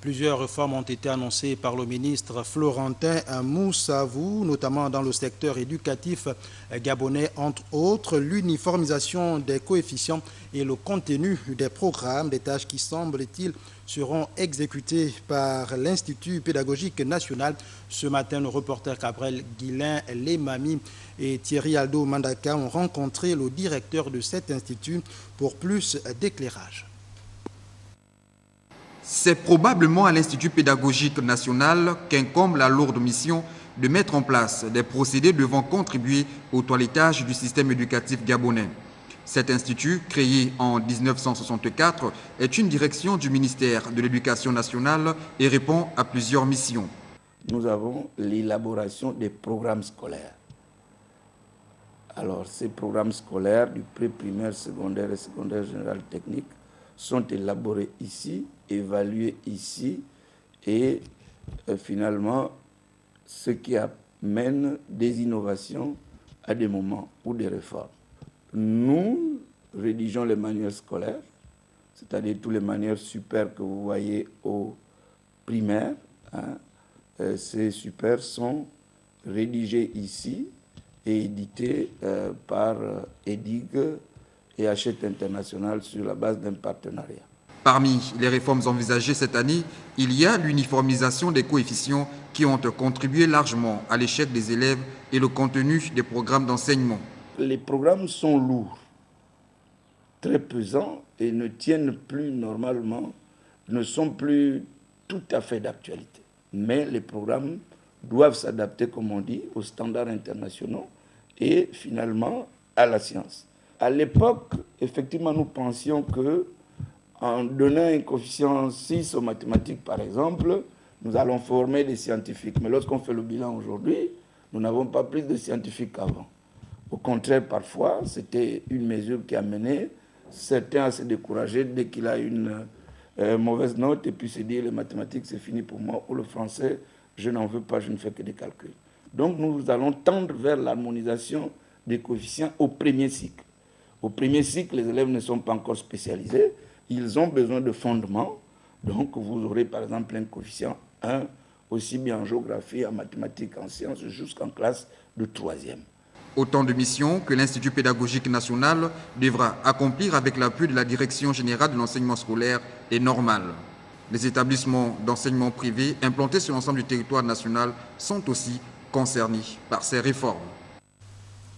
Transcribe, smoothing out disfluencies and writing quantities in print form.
Plusieurs réformes ont été annoncées par le ministre Florentin Moussavou, notamment dans le secteur éducatif gabonais, entre autres l'uniformisation des coefficients et le contenu des programmes, des tâches qui, semble-t-il, seront exécutées par l'Institut pédagogique national. Ce matin, le reporter Gabriel Guilain Lemami et Thierry Aldo Mandaka ont rencontré le directeur de cet institut pour plus d'éclairage. C'est probablement à l'Institut pédagogique national qu'incombe la lourde mission de mettre en place des procédés devant contribuer au toilettage du système éducatif gabonais. Cet institut, créé en 1964, est une direction du ministère de l'Éducation nationale et répond à plusieurs missions. Nous avons l'élaboration des programmes scolaires. Alors, ces programmes scolaires du pré-primaire, secondaire et secondaire général technique sont élaborés ici, évalués ici et finalement ce qui amène des innovations à des moments ou des réformes. Nous rédigeons les manuels scolaires, c'est-à-dire tous les manuels super que vous voyez au primaire. Ces super sont rédigés ici et édités par EDIG et Hachette International sur la base d'un partenariat. Parmi les réformes envisagées cette année, il y a l'uniformisation des coefficients qui ont contribué largement à l'échec des élèves et le contenu des programmes d'enseignement. Les programmes sont lourds, très pesants et ne tiennent plus normalement, ne sont plus tout à fait d'actualité. Mais les programmes doivent s'adapter, comme on dit, aux standards internationaux et finalement à la science. À l'époque, effectivement, nous pensions que en donnant un coefficient 6 aux mathématiques, par exemple, nous allons former des scientifiques. Mais lorsqu'on fait le bilan aujourd'hui, nous n'avons pas plus de scientifiques qu'avant. Au contraire, parfois, c'était une mesure qui a mené certains à se décourager dès qu'il a une mauvaise note et puis se dire les mathématiques, c'est fini pour moi, ou le français, je n'en veux pas, je ne fais que des calculs. Donc nous allons tendre vers l'harmonisation des coefficients au premier cycle. Au premier cycle, les élèves ne sont pas encore spécialisés, ils ont besoin de fondements. Donc vous aurez par exemple un coefficient 1, aussi bien en géographie, en mathématiques, en sciences, jusqu'en classe de 3e. Autant de missions que l'Institut pédagogique national devra accomplir avec l'appui de la Direction générale de l'enseignement scolaire et normal. Les établissements d'enseignement privé implantés sur l'ensemble du territoire national sont aussi concernés par ces réformes.